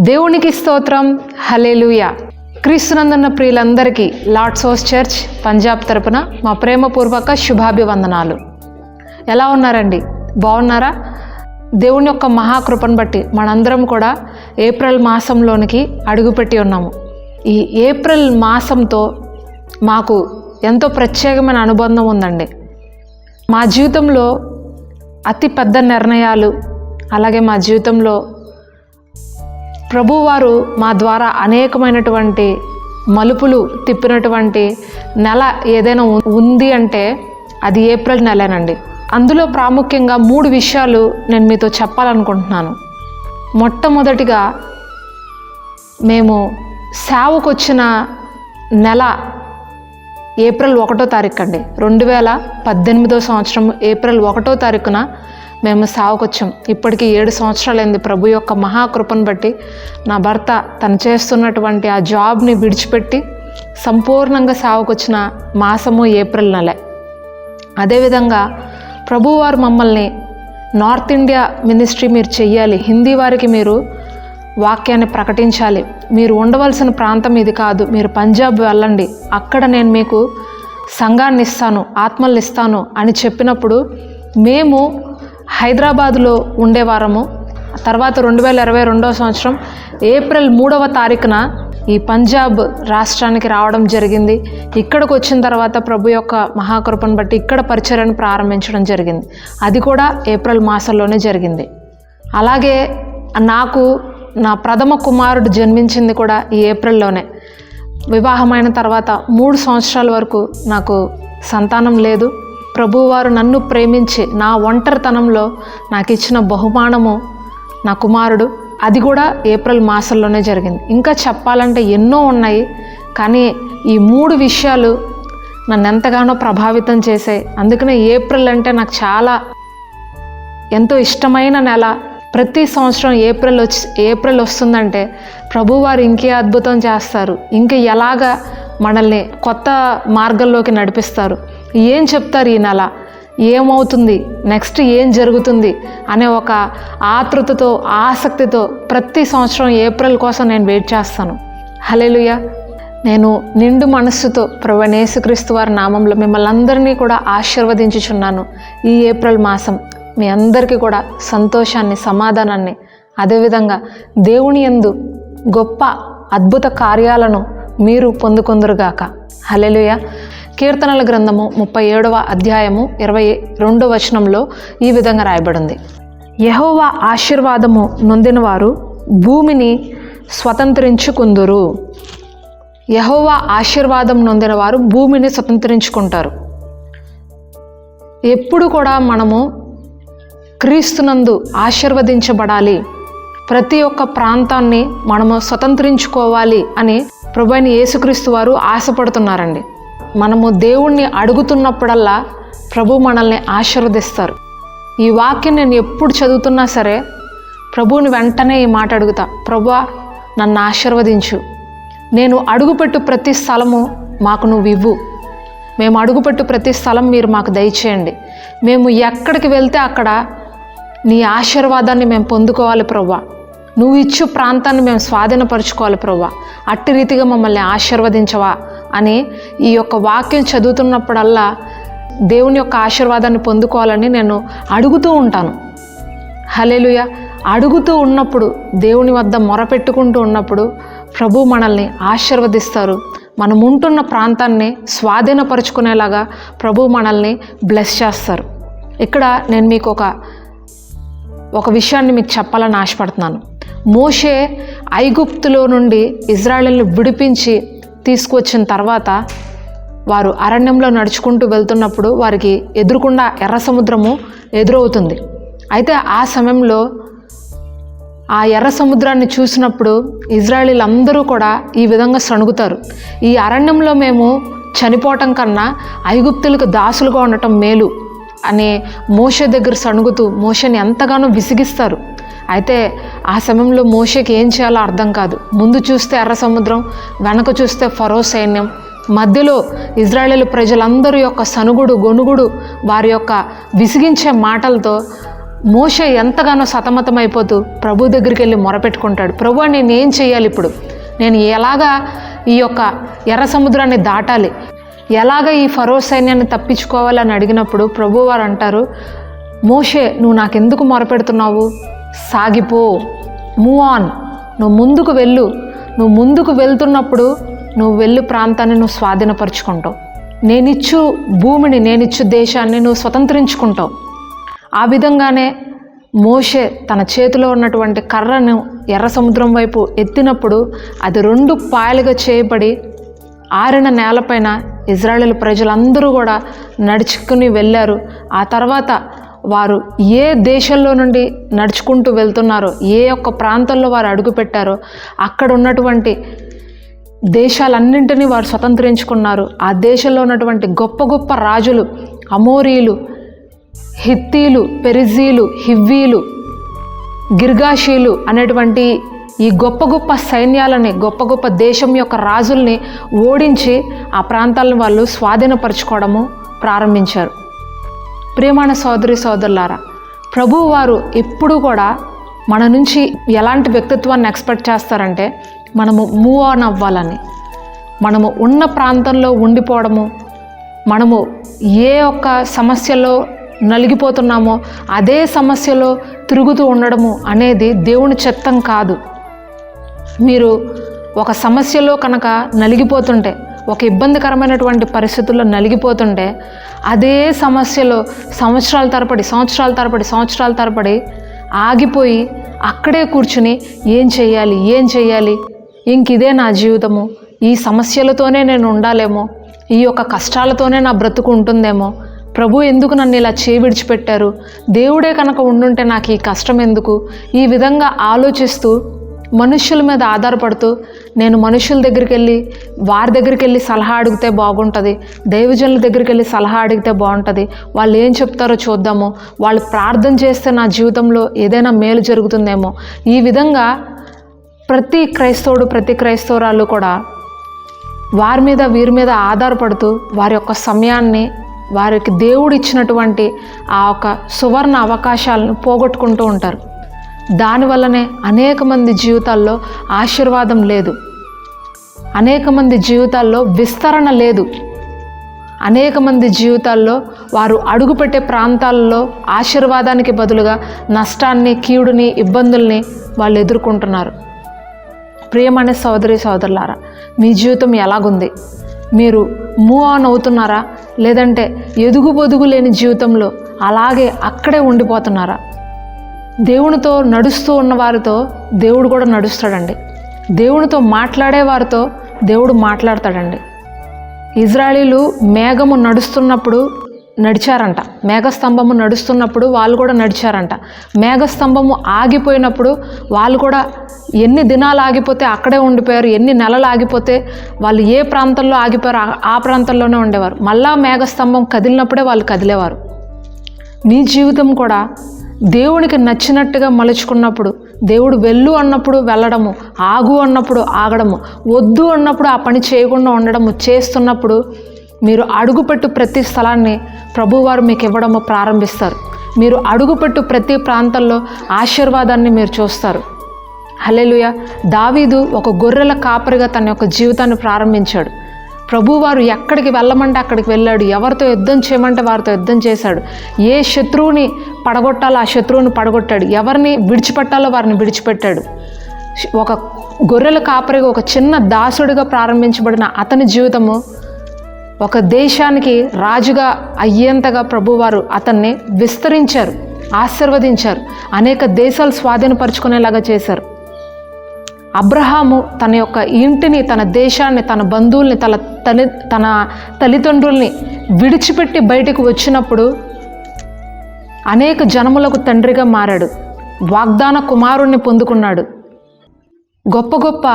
దేవునికి స్తోత్రం. హల్లెలూయా. క్రీస్తునందున్న ప్రియులందరికీ Lord's house church Punjab తరపున మా ప్రేమపూర్వక శుభాభివందనాలు. ఎలా ఉన్నారండి? బాగున్నారా? దేవుని యొక్క మహాకృపను బట్టి మనందరం కూడా ఏప్రిల్ మాసంలోనికి అడుగుపెట్టి ఉన్నాము. ఈ ఏప్రిల్ మాసంతో మాకు ఎంతో ప్రత్యేకమైన అనుబంధం ఉందండి. మా జీవితంలో అతి పెద్ద నిర్ణయాలు, అలాగే మా జీవితంలో ప్రభువారు మా ద్వారా అనేకమైనటువంటి మలుపులు తిప్పినటువంటి నెల ఏదైనా ఉంది అంటే అది ఏప్రిల్ నెలేనండి. అందులో ప్రాముఖ్యంగా 3 విషయాలు నేను మీతో చెప్పాలనుకుంటున్నాను. మొట్టమొదటిగా, మేము సేవకు వచ్చిన నెల ఏప్రిల్ 1వ తారీఖు అండి. 2018వ సంవత్సరం ఏప్రిల్ 1వ తారీఖున మేము సేవకు వచ్చాం. ఇప్పటికీ 7 సంవత్సరాలైంది. ప్రభు యొక్క మహాకృపను బట్టి నా భర్త తను చేస్తున్నటువంటి ఆ జాబ్ని విడిచిపెట్టి సంపూర్ణంగా సేవకు వచ్చిన మాసము ఏప్రిల్ నెలే. అదేవిధంగా ప్రభువారు మమ్మల్ని నార్త్ ఇండియా మినిస్ట్రీ మీరు చెయ్యాలి, హిందీ వారికి మీరు వాక్యాన్ని ప్రకటించాలి, మీరు ఉండవలసిన ప్రాంతం ఇది కాదు, మీరు పంజాబ్ వెళ్ళండి, అక్కడ నేను మీకు సంఘాన్ని ఇస్తాను, ఆత్మల్ని ఇస్తాను అని చెప్పినప్పుడు మేము హైదరాబాదులో ఉండేవారము. తర్వాత 2022వ సంవత్సరం ఏప్రిల్ 3వ తారీఖున ఈ పంజాబ్ రాష్ట్రానికి రావడం జరిగింది. ఇక్కడికి వచ్చిన తర్వాత ప్రభు యొక్క మహాకృపను బట్టి ఇక్కడ పరిచర్యను ప్రారంభించడం జరిగింది. అది కూడా ఏప్రిల్ మాసంలోనే జరిగింది. అలాగే నాకు నా ప్రథమ కుమారుడు జన్మించింది కూడా ఈ ఏప్రిల్లోనే. వివాహమైన తర్వాత 3 సంవత్సరాల వరకు నాకు సంతానం లేదు. ప్రభువారు నన్ను ప్రేమించి నా ఒంటరితనంలో నాకు ఇచ్చిన బహుమానము నా కుమారుడు. అది కూడా ఏప్రిల్ మాసంలోనే జరిగింది. ఇంకా చెప్పాలంటే ఎన్నో ఉన్నాయి, కానీ ఈ 3 విషయాలు నన్ను ఎంతగానో ప్రభావితం చేశాయి. అందుకనే ఏప్రిల్ అంటే నాకు చాలా ఎంతో ఇష్టమైన నెల. ప్రతి సంవత్సరం ఏప్రిల్ వస్తుందంటే ప్రభువారు ఇంకే అద్భుతం చేస్తారు, ఇంక ఎలాగా మనల్ని కొత్త మార్గంలోకి నడిపిస్తారు, ఏం చెప్తారు ఈ నెల, ఏమవుతుంది, నెక్స్ట్ ఏం జరుగుతుంది అనే ఒక ఆతృతతో ఆసక్తితో ప్రతి సంవత్సరం ఏప్రిల్ కోసం నేను వెయిట్ చేస్తాను. హల్లెలూయా. నేను నిండు మనస్సుతో ప్రభువైన యేసుక్రీస్తు వారి నామంలో మిమ్మల్ని అందరినీ కూడా ఆశీర్వదించుచున్నాను. ఈ ఏప్రిల్ మాసం మీ అందరికీ కూడా సంతోషాన్ని, సమాధానాన్ని, అదేవిధంగా దేవుని యందు గొప్ప అద్భుత కార్యాలను మీరు పొందుకొందురుగాక. హల్లెలూయా. కీర్తనల గ్రంథము 37వ అధ్యాయము 22వ వచనంలో ఈ విధంగా రాయబడింది: యెహోవా ఆశీర్వాదము నొందినవారు భూమిని స్వతంత్రించుకుందురు. యెహోవా ఆశీర్వాదం నొందినవారు భూమిని స్వతంత్రించుకుంటారు. ఎప్పుడు కూడా మనము క్రీస్తునందు ఆశీర్వదించబడాలి, ప్రతి ఒక్క ప్రాంతాన్ని మనము స్వతంత్రించుకోవాలి అని ప్రభువైన యేసుక్రీస్తు వారు ఆశపడుతున్నారండి. మనము దేవుణ్ణి అడుగుతున్నప్పుడల్లా ప్రభు మనల్ని ఆశీర్వదిస్తారు. ఈ వాక్యం నేను ఎప్పుడు చదువుతున్నా సరే ప్రభువుని వెంటనే ఈ మాట అడుగుతా: ప్రభువా, నన్ను ఆశీర్వదించు. నేను అడుగుపెట్టు ప్రతి స్థలము మాకు నువ్వు ఇవ్వు. మేము అడుగుపెట్టు ప్రతి స్థలం మీరు మాకు దయచేయండి. మేము ఎక్కడికి వెళ్తే అక్కడ నీ ఆశీర్వాదాన్ని మేము పొందుకోవాలి ప్రభువా. నువ్వు ఇచ్చు ప్రాంతాన్ని మేము స్వాధీనపరుచుకోవాలి ప్రభువా. అట్టి రీతిగా మమ్మల్ని ఆశీర్వదించవా అని ఈ యొక్క వాక్యం చదువుతున్నప్పుడల్లా దేవుని యొక్క ఆశీర్వాదాన్ని పొందుకోవాలని నేను అడుగుతూ ఉంటాను. హల్లెలూయా. అడుగుతూ ఉన్నప్పుడు, దేవుని వద్ద మొరపెట్టుకుంటూ ఉన్నప్పుడు ప్రభు మనల్ని ఆశీర్వదిస్తారు. మనం ఉంటున్న ప్రాంతాన్ని స్వాధీనపరుచుకునేలాగా ప్రభు మనల్ని బ్లెస్ చేస్తారు. ఇక్కడ నేను మీకు ఒక విషయాన్ని మీకు చెప్పాలని ఆశపడుతున్నాను. మోషే ఐగుప్తులో నుండి ఇజ్రాయేలును విడిపించి తీసుకువచ్చిన తర్వాత వారు అరణ్యంలో నడుచుకుంటూ వెళ్తున్నప్పుడు వారికి ఎదురుకుండా ఎర్ర సముద్రము ఎదురవుతుంది. అయితే ఆ సమయంలో ఆ ఎర్ర సముద్రాన్ని చూసినప్పుడు ఇజ్రాయేలీలందరూ కూడా ఈ విధంగా సణుగుతారు: ఈ అరణ్యంలో మేము చనిపోవటం కన్నా ఐగుప్తులకు దాసులుగా ఉండటం మేలు అని మోషే దగ్గర సణుగుతూ మోషేని ఎంతగానో విసిగిస్తారు. అయితే ఆ సమయంలో మోషేకి ఏం చేయాలో అర్థం కాదు. ముందు చూస్తే ఎర్ర సముద్రం, వెనక చూస్తే ఫరో సైన్యం, మధ్యలో ఇజ్రాయేలు ప్రజలందరి యొక్క సనుగుడు, గొనుగుడు, వారి యొక్క విసిగించే మాటలతో మోషే ఎంతగానో సతమతమైపోతూ ప్రభు దగ్గరికి వెళ్ళి మొరపెట్టుకుంటాడు. ప్రభు, నేను ఏం చేయాలి ఇప్పుడు? నేను ఎలాగా ఈ యొక్క ఎర్ర సముద్రాన్ని దాటాలి? ఎలాగ ఈ ఫరో సైన్యాన్ని తప్పించుకోవాలని అడిగినప్పుడు ప్రభువారు అంటారు, మోషే, నువ్వు నాకెందుకు మొరపెడుతున్నావు? సాగిపో, మూవ్ ఆన్, నువ్వు ముందుకు వెళ్ళు. నువ్వు ముందుకు వెళ్తున్నప్పుడు నువ్వు వెళ్ళు ప్రాంతాన్ని నువ్వు స్వాధీనపరుచుకుంటావు. నేనిచ్చు భూమిని, నేనిచ్చు దేశాన్ని నువ్వు స్వతంత్రించుకుంటావు. ఆ విధంగానే మోషే తన చేతిలో ఉన్నటువంటి కర్రను ఎర్ర సముద్రం వైపు ఎత్తినప్పుడు అది 2 పాయలుగా చేయబడి ఆరిన నేలపైన ఇజ్రాయేలు ప్రజలందరూ కూడా నడుచుకుని వెళ్ళారు. ఆ తర్వాత వారు ఏ దేశంలో నుండి నడుచుకుంటూ వెళ్తున్నారో, ఏ ఒక్క ప్రాంతంలో వారు అడుగుపెట్టారో అక్కడ ఉన్నటువంటి దేశాలన్నింటినీ వారు స్వతంత్రించుకున్నారు. ఆ దేశంలో ఉన్నటువంటి గొప్ప గొప్ప రాజులు, అమోరీలు, హిత్తీలు, పెరిజీలు, హివ్వీలు, గిర్గాషీలు అనేటువంటి ఈ గొప్ప గొప్ప సైన్యాలని, గొప్ప గొప్ప దేశం యొక్క రాజుల్ని ఓడించి ఆ ప్రాంతాలను వాళ్ళు స్వాధీనపరచుకోవడము ప్రారంభించారు. ప్రియమైన సోదరి సోదరులారా, ప్రభువు వారు ఎప్పుడూ కూడా మన నుంచి ఎలాంటి వ్యక్తిత్వాన్ని ఎక్స్పెక్ట్ చేస్తారంటే మనము మూవ్ ఆన్ అవ్వాలని, మనము ఉన్న ప్రాంతంలో ఉండిపోవడము, మనము ఏ ఒక్క సమస్యలో నలిగిపోతున్నామో అదే సమస్యలో తిరుగుతూ ఉండడము అనేది దేవుని చిత్తం కాదు. మీరు ఒక సమస్యలో కనుక నలిగిపోతుంటే, ఒక ఇబ్బందికరమైనటువంటి పరిస్థితుల్లో నలిగిపోతుంటే అదే సమస్యలో సంవత్సరాల తరబడి ఆగిపోయి అక్కడే కూర్చుని ఏం చేయాలి, ఇంక ఇదే నా జీవితము, ఈ సమస్యలతోనే నేను ఉండాలేమో, ఈ యొక్క కష్టాలతోనే నా బ్రతుకు ఉంటుందేమో, ప్రభు ఎందుకు నన్ను ఇలా విడిచిపెట్టారు, దేవుడే కనుక ఉండుంటే నాకు ఈ కష్టం ఎందుకు, ఈ విధంగా ఆలోచిస్తూ మనుష్యుల మీద ఆధారపడుతూ నేను మనుషుల దగ్గరికి వెళ్ళి వారి దగ్గరికి వెళ్ళి సలహా అడిగితే బాగుంటుంది, దైవజనుల దగ్గరికి వెళ్ళి సలహా అడిగితే బాగుంటుంది, వాళ్ళు ఏం చెప్తారో చూద్దాము, వాళ్ళు ప్రార్థన చేస్తే నా జీవితంలో ఏదైనా మేలు జరుగుతుందేమో, ఈ విధంగా ప్రతి క్రైస్తవుడు, ప్రతి క్రైస్తవురాలు కూడా వారి మీద వీరి మీద ఆధారపడుతూ వారి యొక్క సమయాన్ని, వారికి దేవుడు ఇచ్చినటువంటి ఆ యొక్క సువర్ణ అవకాశాలను పోగొట్టుకుంటూ ఉంటారు. దానివల్లనే అనేక మంది జీవితాల్లో ఆశీర్వాదం లేదు, అనేక మంది జీవితాల్లో విస్తరణ లేదు, అనేక మంది జీవితాల్లో వారు అడుగుపెట్టే ప్రాంతాల్లో ఆశీర్వాదానికి బదులుగా నష్టాన్ని, కీడుని, ఇబ్బందుల్ని వాళ్ళు ఎదుర్కొంటున్నారు. ప్రియమైన సోదరి సోదరులారా, మీ జీవితం ఎలాగుంది? మీరు మూవ్ ఆన్ అవుతున్నారా, లేదంటే ఎదుగు లేని జీవితంలో అలాగే అక్కడే ఉండిపోతున్నారా? దేవునితో నడుస్తూ ఉన్న వారితో దేవుడు కూడా నడుస్తాడండి. దేవునితో మాట్లాడే వారితో దేవుడు మాట్లాడతాడండి. ఇజ్రాయేలీలు మేఘము నడుస్తున్నప్పుడు నడిచారంట, మేఘస్తంభము నడుస్తున్నప్పుడు వాళ్ళు కూడా నడిచారంట. మేఘస్తంభము ఆగిపోయినప్పుడు వాళ్ళు కూడా ఎన్ని దినాలు ఆగిపోతే అక్కడే ఉండిపోయారు, ఎన్ని నెలలు ఆగిపోతే వాళ్ళు ఏ ప్రాంతంలో ఆగిపోయారు ఆ ప్రాంతంలోనే ఉండేవారు. మళ్ళా మేఘస్తంభం కదిలినప్పుడే వాళ్ళు కదిలేవారు. మీ జీవితం కూడా దేవునికి నచ్చినట్టుగా మలుచుకున్నప్పుడు, దేవుడు వెళ్ళు అన్నప్పుడు వెళ్ళడము, ఆగు అన్నప్పుడు ఆగడము, వద్దు అన్నప్పుడు ఆ పని చేయకుండా ఉండడము చేస్తున్నప్పుడు మీరు అడుగుపెట్టు ప్రతి స్థలాన్ని ప్రభువారు మీకు ఇవ్వడము ప్రారంభిస్తారు. మీరు అడుగుపెట్టు ప్రతి ప్రాంతంలో ఆశీర్వాదాన్ని మీరు చూస్తారు. హల్లెలూయా. దావీదు ఒక గొర్రెల కాపరిగా తన యొక్క జీవితాన్ని ప్రారంభించాడు. ప్రభువారు ఎక్కడికి వెళ్ళమంటే అక్కడికి వెళ్ళాడు, ఎవరితో యుద్ధం చేయమంటే వారితో యుద్ధం చేశాడు, ఏ శత్రువుని పడగొట్టాలో ఆ శత్రువుని పడగొట్టాడు, ఎవరిని విడిచిపెట్టాలో వారిని విడిచిపెట్టాడు. ఒక గొర్రెల కాపరిగా, ఒక చిన్న దాసుడిగా ప్రారంభించబడిన అతని జీవితము ఒక దేశానికి రాజుగా అయ్యేంతగా ప్రభువారు అతన్ని విస్తరించారు, ఆశీర్వదించారు, అనేక దేశాలు స్వాధీనపరుచుకునేలాగా చేశారు. అబ్రహాము తన యొక్క ఇంటిని, తన దేశాన్ని, తన బంధువుల్ని, తన తల్లిదండ్రుల్ని విడిచిపెట్టి బయటకు వచ్చినప్పుడు అనేక జనములకు తండ్రిగా మారాడు, వాగ్దాన కుమారుణ్ణి పొందుకున్నాడు. గొప్ప గొప్ప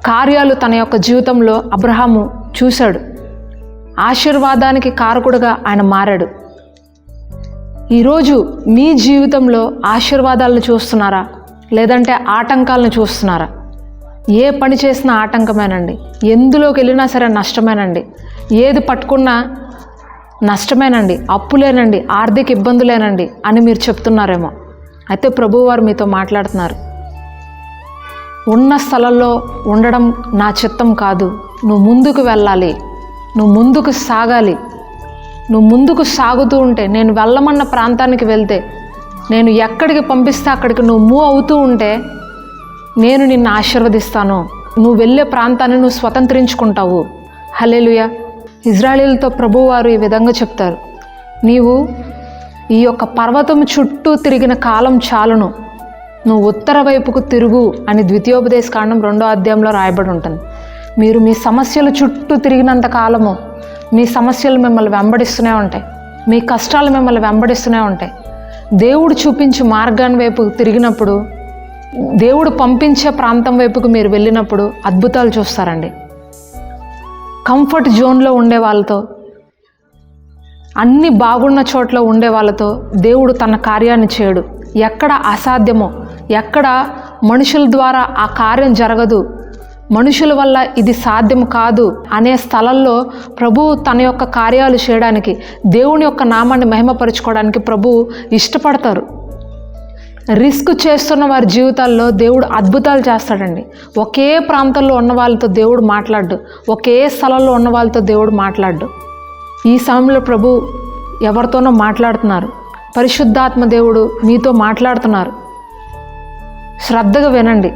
కార్యాలు తన యొక్క జీవితంలో అబ్రహాము చూశాడు. ఆశీర్వాదానికి కారకుడుగా ఆయన మారాడు. ఈరోజు మీ జీవితంలో ఆశీర్వాదాలను చూస్తున్నారా, లేదంటే ఆటంకాలను చూస్తున్నారా? ఏ పని చేసినా ఆటంకమేనండి, ఎందులోకి వెళ్ళినా సరే నష్టమేనండి, ఏది పట్టుకున్నా నష్టమేనండి, అప్పులేనండి, ఆర్థిక ఇబ్బందులేనండి అని మీరు చెప్తున్నారేమో. అయితే ప్రభువారు మీతో మాట్లాడుతున్నారు, ఉన్న స్థలంలో ఉండడం నా చిత్తం కాదు, నువ్వు ముందుకు వెళ్ళాలి, నువ్వు ముందుకు సాగాలి. నువ్వు ముందుకు సాగుతూ ఉంటే, నేను వెళ్ళమన్న ప్రాంతానికి వెళ్తే, నేను ఎక్కడికి పంపిస్తే అక్కడికి నువ్వు మూవ్ అవుతూ ఉంటే నేను నిన్ను ఆశీర్వదిస్తాను. నువ్వు వెళ్ళే ప్రాంతాన్ని నువ్వు స్వతంత్రించుకుంటావు. హల్లెలూయా. ఇజ్రాయేలీలతో ప్రభువారు ఈ విధంగా చెప్తారు, నీవు ఈ యొక్క పర్వతం చుట్టూ తిరిగిన కాలం చాలును, నువ్వు ఉత్తర వైపుకు తిరుగు అని ద్వితీయోపదేశ కాండం 2వ అధ్యాయంలో రాయబడి ఉంటుంది. మీరు మీ సమస్యల చుట్టూ తిరిగినంత కాలము మీ సమస్యలు మిమ్మల్ని వెంబడిస్తూనే ఉంటాయి, మీ కష్టాలు మిమ్మల్ని వెంబడిస్తూనే ఉంటాయి. దేవుడు చూపించే మార్గాన్ని వైపు తిరిగినప్పుడు, దేవుడు పంపించే ప్రాంతం వైపుకు మీరు వెళ్ళినప్పుడు అద్భుతాలు చూస్తారండి. కంఫర్ట్ జోన్లో ఉండే వాళ్ళతో, అన్ని బాగున్న చోట్ల ఉండే వాళ్ళతో దేవుడు తన కార్యాన్ని చేయడు. ఎక్కడ అసాధ్యమో, ఎక్కడ మనుషుల ద్వారా ఆ కార్యం జరగదు, మనుషుల వల్ల ఇది సాధ్యం కాదు అనే స్థలంలో ప్రభువు తన యొక్క కార్యాలు చేయడానికి, దేవుని యొక్క నామాన్ని మహిమపరుచుకోవడానికి ప్రభువు ఇష్టపడతారు. రిస్క్ చేస్తున్న వారి జీవితాల్లో దేవుడు అద్భుతాలు చేస్తాడండి. ఒకే ప్రాంతంలో ఉన్న వాళ్ళతో దేవుడు మాట్లాడు, ఒకే స్థలంలో ఉన్న వాళ్ళతో దేవుడు మాట్లాడు. ఈ సమయంలో ప్రభు ఎవరితోనో మాట్లాడుతున్నారు. పరిశుద్ధాత్మ దేవుడు మీతో మాట్లాడుతున్నారు. శ్రద్ధగా వినండి.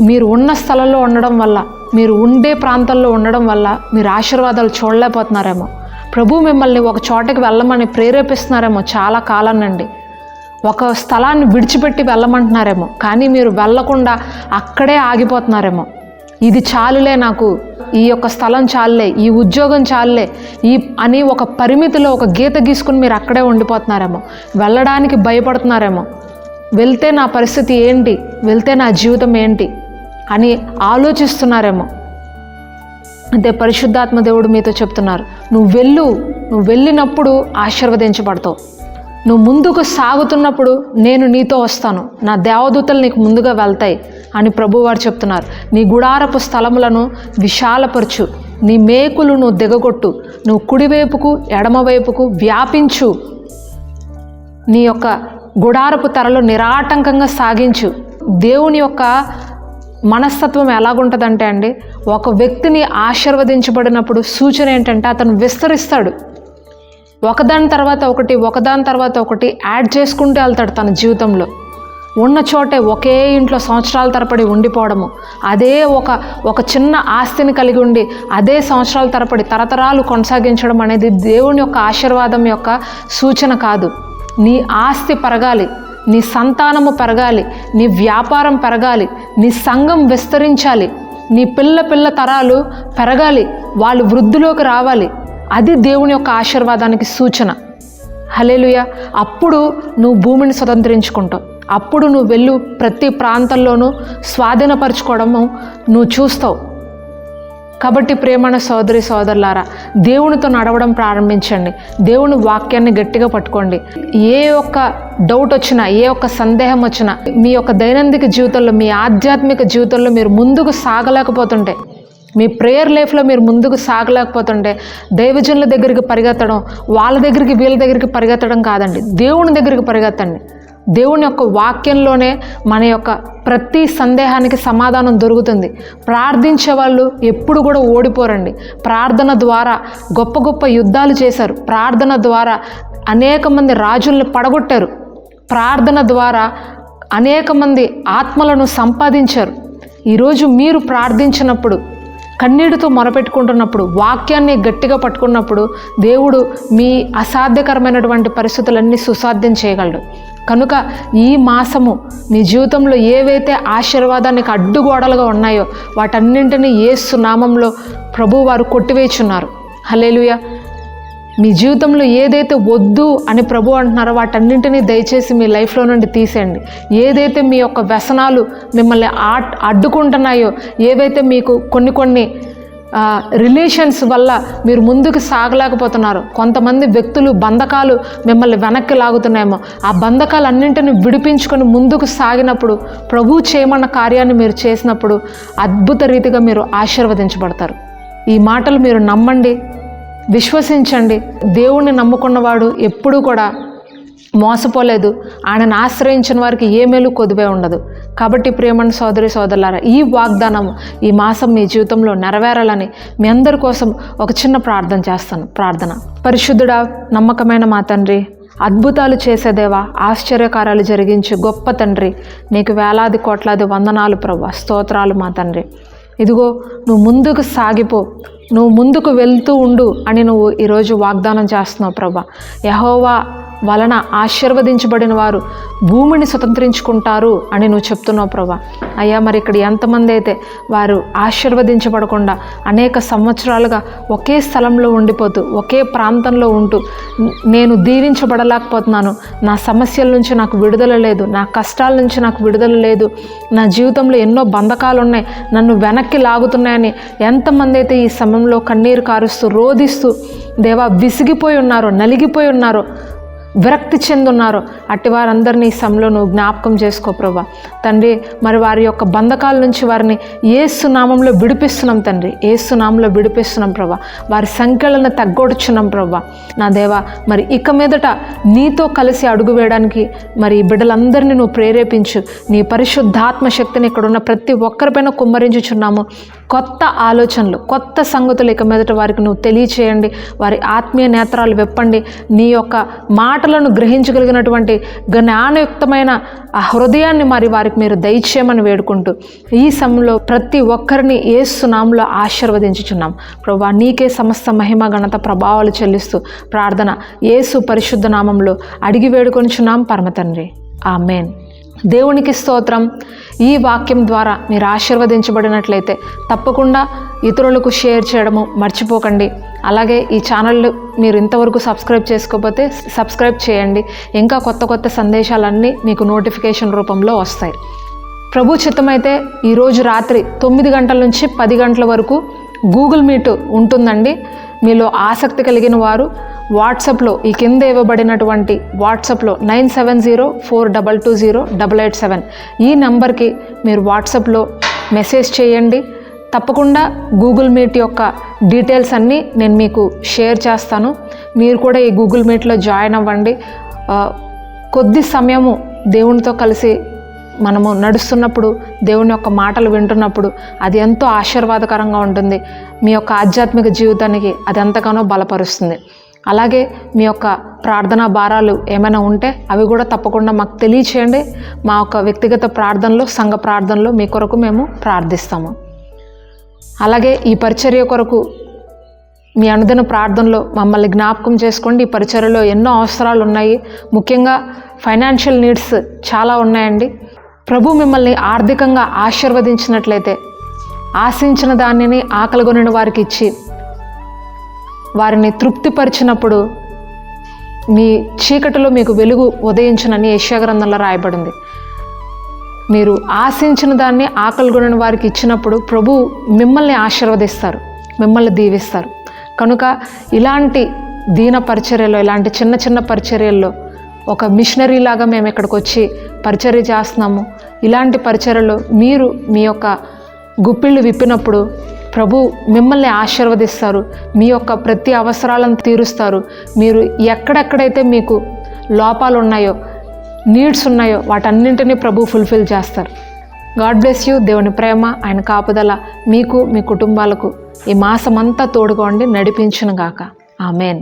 మీరు ఉన్న స్థలంలో ఉండడం వల్ల, మీరు ఉండే ప్రాంతంలో ఉండడం వల్ల మీరు ఆశీర్వాదాలు చూడలేకపోతున్నారేమో. ప్రభు మిమ్మల్ని ఒక చోటకి వెళ్ళమని ప్రేరేపిస్తున్నారేమో చాలా కాలానండి. ఒక స్థలాన్ని విడిచిపెట్టి వెళ్ళమంటున్నారేమో, కానీ మీరు వెళ్ళకుండా అక్కడే ఆగిపోతున్నారేమో. ఇది చాలులే, నాకు ఈ యొక్క స్థలం చాలులే, ఈ ఉద్యోగం చాలులే అని ఒక పరిమితిలో ఒక గీత గీసుకుని మీరు అక్కడే ఉండిపోతున్నారేమో. వెళ్ళడానికి భయపడుతున్నారేమో. వెళ్తే నా పరిస్థితి ఏంటి, వెళ్తే నా జీవితం ఏంటి అని ఆలోచిస్తున్నారేమో. అంటే పరిశుద్ధాత్మ దేవుడు మీతో చెప్తున్నారు, నువ్వు వెళ్ళినప్పుడు ఆశీర్వదించబడతావు. నువ్వు ముందుకు సాగుతున్నప్పుడు నేను నీతో వస్తాను, నా దేవదూతలు నీకు ముందుగా వెళ్తాయి అని ప్రభువారు చెప్తున్నారు. నీ గుడారపు స్థలములను విశాలపరచు, నీ మేకులు నువ్వు దిగగొట్టు, నువ్వు కుడివైపుకు ఎడమవైపుకు వ్యాపించు, నీ యొక్క గుడారపు తెరలు నిరాటంకంగా సాగించు. దేవుని యొక్క మనస్తత్వం ఎలాగుంటుందంటే అండి, ఒక వ్యక్తిని ఆశీర్వదించబడినప్పుడు సూచన ఏంటంటే అతను విస్తరిస్తాడు. ఒకదాని తర్వాత ఒకటి యాడ్ చేసుకుంటూ వెళ్తాడు తన జీవితంలో. ఉన్న చోటే ఒకే ఇంట్లో సంవత్సరాల తరబడి ఉండిపోవడము, అదే ఒక చిన్న ఆస్తిని కలిగి ఉండి అదే సంవత్సరాల తరబడి తరతరాలు కొనసాగించడం అనేది దేవుని యొక్క ఆశీర్వాదం యొక్క సూచన కాదు. నీ ఆస్తి పెరగాలి, నీ సంతానము పెరగాలి, నీ వ్యాపారం పెరగాలి, నీ సంఘం విస్తరించాలి, నీ పిల్ల తరాలు పెరగాలి, వాళ్ళు వృద్ధిలోకి రావాలి. అది దేవుని యొక్క ఆశీర్వాదానికి సూచన. హల్లెలూయా. అప్పుడు నువ్వు భూమిని స్వతంత్రించుకుంటావు. అప్పుడు నువ్వు వెళ్ళు ప్రతి ప్రాంతంలోనూ స్వాధీనపరచుకోవడము నువ్వు చూస్తావు. కాబట్టి ప్రియమైన సోదరి సోదరులారా, దేవునితో నడవడం ప్రారంభించండి. దేవుని వాక్యాన్ని గట్టిగా పట్టుకోండి. ఏ ఒక్క డౌట్ వచ్చినా, ఏ ఒక్క సందేహం వచ్చినా, మీ యొక్క దైనందిక జీవితంలో, మీ ఆధ్యాత్మిక జీవితంలో మీరు ముందుకు సాగలేకపోతుంటే, మీ ప్రేయర్ లైఫ్లో మీరు ముందుకు సాగలేకపోతుంటే, దైవజనుల దగ్గరికి పరిగెత్తడం, వాళ్ళ దగ్గరికి వీళ్ళ దగ్గరికి పరిగెత్తడం కాదండి, దేవుని దగ్గరికి పరిగెత్తండి. దేవుని యొక్క వాక్యంలోనే మన యొక్క ప్రతి సందేహానికి సమాధానం దొరుకుతుంది. ప్రార్థించే వాళ్ళు ఎప్పుడు కూడా ఓడిపోరండి. ప్రార్థన ద్వారా గొప్ప గొప్ప యుద్ధాలు చేశారు. ప్రార్థన ద్వారా అనేక మంది రాజుల్ని పడగొట్టారు. ప్రార్థన ద్వారా అనేక మంది ఆత్మలను సంపాదించారు. ఈరోజు మీరు ప్రార్థించినప్పుడు, కన్నీటితో మొరపెట్టుకుంటున్నప్పుడు, వాక్యాన్ని గట్టిగా పట్టుకున్నప్పుడు దేవుడు మీ అసాధ్యకరమైనటువంటి పరిస్థితులన్నీ సుసాధ్యం చేయగలడు. కనుక ఈ మాసము మీ జీవితంలో ఏవైతే ఆశీర్వాదానికి అడ్డుగోడలుగా ఉన్నాయో వాటన్నింటినీ యేసు నామంలో ప్రభువు వారు కొట్టివేయుచున్నారు. హల్లెలూయా. మీ జీవితంలో ఏదైతే వద్దు అని ప్రభు అంటున్నారో వాటన్నింటినీ దయచేసి మీ లైఫ్లో నుండి తీసేయండి. ఏదైతే మీ యొక్క వ్యసనాలు మిమ్మల్ని అడ్డుకుంటున్నాయో, ఏవైతే మీకు కొన్ని రిలేషన్స్ వల్ల మీరు ముందుకు సాగలేకపోతున్నారు, కొంతమంది వ్యక్తులు బంధకాలు మిమ్మల్ని వెనక్కి లాగుతున్నాయేమో, ఆ బంధకాలన్నింటినీ విడిపించుకొని ముందుకు సాగినప్పుడు, ప్రభు చేయమన్న కార్యాన్ని మీరు చేసినప్పుడు అద్భుత రీతిగా మీరు ఆశీర్వదించబడతారు. ఈ మాటలు మీరు నమ్మండి, విశ్వసించండి. దేవుణ్ణి నమ్ముకున్నవాడు ఎప్పుడూ కూడా మోసపోలేదు. ఆయనను ఆశ్రయించిన వారికి ఏ మేలు కొదువే ఉండదు. కాబట్టి ప్రియమైన సోదరి సోదరులారా, ఈ వాగ్దానం ఈ మాసం మీ జీవితంలో నెరవేరాలని మీ అందరి కోసం ఒక చిన్న ప్రార్థన చేస్తాను. ప్రార్థన. పరిశుద్ధుడా, నమ్మకమైన మా తండ్రి, అద్భుతాలు చేసేదేవా, ఆశ్చర్యకార్యాలు జరిగించి గొప్ప తండ్రి, నీకు వేలాది కోట్లాది వందనాలు ప్రభువా, స్తోత్రాలు మా తండ్రి. ఇదిగో నువ్వు ముందుకు సాగిపో, నువ్వు ముందుకు వెళ్తూ ఉండు అని నువ్వు ఈరోజు వాగ్దానం చేస్తున్నావు ప్రభా. యెహోవా వలన ఆశీర్వదించబడిన వారు భూమిని స్వతంత్రించుకుంటారు అని నువ్వు చెప్తున్నావు ప్రభా. అయ్యా, మరి ఇక్కడ ఎంతమంది అయితే వారు ఆశీర్వదించబడకుండా అనేక సంవత్సరాలుగా ఒకే స్థలంలో ఉండిపోతూ ఒకే ప్రాంతంలో ఉంటూ నేను దీవించబడలేకపోతున్నాను, నా సమస్యల నుంచి నాకు విడుదల లేదు, నా కష్టాల నుంచి నాకు విడుదల లేదు, నా జీవితంలో ఎన్నో బంధకాలు ఉన్నాయి, నన్ను వెనక్కి లాగుతున్నాయని ఎంతమంది అయితే ఈ సమయంలో కన్నీరు కారుస్తూ రోధిస్తూ దేవా విసిగిపోయి ఉన్నారో, నలిగిపోయి ఉన్నారో, విరక్తి చెందున్నారో అట్టి వారందరినీ ఈ సమయంలో నువ్వు జ్ఞాపకం చేసుకో ప్రభా. తండ్రి, మరి వారి యొక్క బంధకాల నుంచి వారిని యేసు నామంలో విడిపిస్తున్నాం తండ్రి, యేసు నామంలో విడిపిస్తున్నాం ప్రభా. వారి సంఖ్యలను తగ్గొడుచున్నాం ప్రభా. నా దేవా, మరి ఇక మీదట నీతో కలిసి అడుగు వేయడానికి మరి ఈ బిడ్డలందరినీ నువ్వు ప్రేరేపించు. నీ పరిశుద్ధాత్మ శక్తిని ఇక్కడున్న ప్రతి ఒక్కరిపైన కుమ్మరించుచున్నాము. కొత్త ఆలోచనలు, కొత్త సంగతులు ఇక మీదట వారికి నువ్వు తెలియచేయండి. వారి ఆత్మీయ నేత్రాలు విప్పండి. నీ యొక్క మాటలను గ్రహించగలిగినటువంటి జ్ఞానయుక్తమైన ఆ హృదయాన్ని మరి వారికి మీరు దయచేయమని వేడుకుంటూ ఈ సమయంలో ప్రతి ఒక్కరిని యేసు నామములో ఆశీర్వదించుచున్నాం ప్రభువా. నీకే సమస్త మహిమ ఘనత ప్రభావాలు చెల్లిస్తూ ప్రార్థన యేసు పరిశుద్ధ నామంలో అడిగి వేడుకొనిచున్నాం పరమ తండ్రి. ఆమేన్. దేవునికి స్తోత్రం. ఈ వాక్యం ద్వారా మీరు ఆశీర్వదించబడినట్లయితే తప్పకుండా ఇతరులకు షేర్ చేయడము మర్చిపోకండి. అలాగే ఈ ఛానల్ మీరు ఇంతవరకు సబ్స్క్రైబ్ చేసుకోకపోతే సబ్స్క్రైబ్ చేయండి. ఇంకా కొత్త కొత్త సందేశాలన్నీ మీకు నోటిఫికేషన్ రూపంలో వస్తాయి. ప్రభు చిత్తమైతే ఈరోజు రాత్రి 9 గంటల నుంచి 10 గంటల వరకు గూగుల్ మీట్ ఉంటుందండి. మీలో ఆసక్తి కలిగిన వారు వాట్సాప్లో ఈ కింద ఇవ్వబడినటువంటి వాట్సాప్లో 9704220887 ఈ నెంబర్కి మీరు వాట్సాప్లో మెసేజ్ చేయండి. తప్పకుండా గూగుల్ మీట్ యొక్క డీటెయిల్స్ అన్నీ నేను మీకు షేర్ చేస్తాను. మీరు కూడా ఈ గూగుల్ మీట్లో జాయిన్ అవ్వండి. కొద్ది సమయము దేవునితో కలిసి మనము నడుస్తున్నప్పుడు, దేవుని యొక్క మాటలు వింటున్నప్పుడు అది ఎంతో ఆశీర్వాదకరంగా ఉంటుంది. మీ యొక్క ఆధ్యాత్మిక జీవితానికి అది ఎంతగానో బలపరుస్తుంది. అలాగే మీ యొక్క ప్రార్థనా భారాలు ఏమైనా ఉంటే అవి కూడా తప్పకుండా మాకు తెలియచేయండి. మా యొక్క వ్యక్తిగత ప్రార్థనలో, సంఘ ప్రార్థనలో మీ కొరకు మేము ప్రార్థిస్తాము. అలాగే ఈ పరిచర్య కొరకు మీ అనుదిన ప్రార్థనలో మమ్మల్ని జ్ఞాపకం చేసుకోండి. ఈ పరిచర్యలో ఎన్నో అవసరాలు ఉన్నాయి. ముఖ్యంగా ఫైనాన్షియల్ నీడ్స్ చాలా ఉన్నాయండి. ప్రభు మిమ్మల్ని ఆర్థికంగా ఆశీర్వదించినట్లయితే ఆశించిన దానిని ఆకలిగొనిన వారికి ఇచ్చి వారిని తృప్తిపరిచినప్పుడు మీ చీకటిలో మీకు వెలుగు ఉదయించునని యెషయా గ్రంథంలో రాయబడింది. మీరు ఆశించిన దాన్ని ఆకలిగొనిన వారికి ఇచ్చినప్పుడు ప్రభు మిమ్మల్ని ఆశీర్వదిస్తారు, మిమ్మల్ని దీవిస్తారు. కనుక ఇలాంటి దీన పరిచర్యలో, ఇలాంటి చిన్న చిన్న పరిచర్యల్లో ఒక మిషనరీ లాగా మేము ఇక్కడికి వచ్చి పరిచర్య చేస్తున్నాము. ఇలాంటి పరిచర్యలో మీరు మీ యొక్క గుప్పిళ్ళు విప్పినప్పుడు ప్రభు మిమ్మల్ని ఆశీర్వదిస్తారు, మీ యొక్క ప్రతి అవసరాలను తీరుస్తారు. మీరు ఎక్కడెక్కడైతే మీకు లోపాలు ఉన్నాయో, నీడ్స్ ఉన్నాయో వాటన్నింటినీ ప్రభు ఫుల్ఫిల్ చేస్తారు. God bless you. దేవుని ప్రేమ, ఆయన కాపుదల మీకు, మీ కుటుంబాలకు ఈ మాసమంతా తోడుగా ఉండి నడిపించును గాక. ఆమెన్.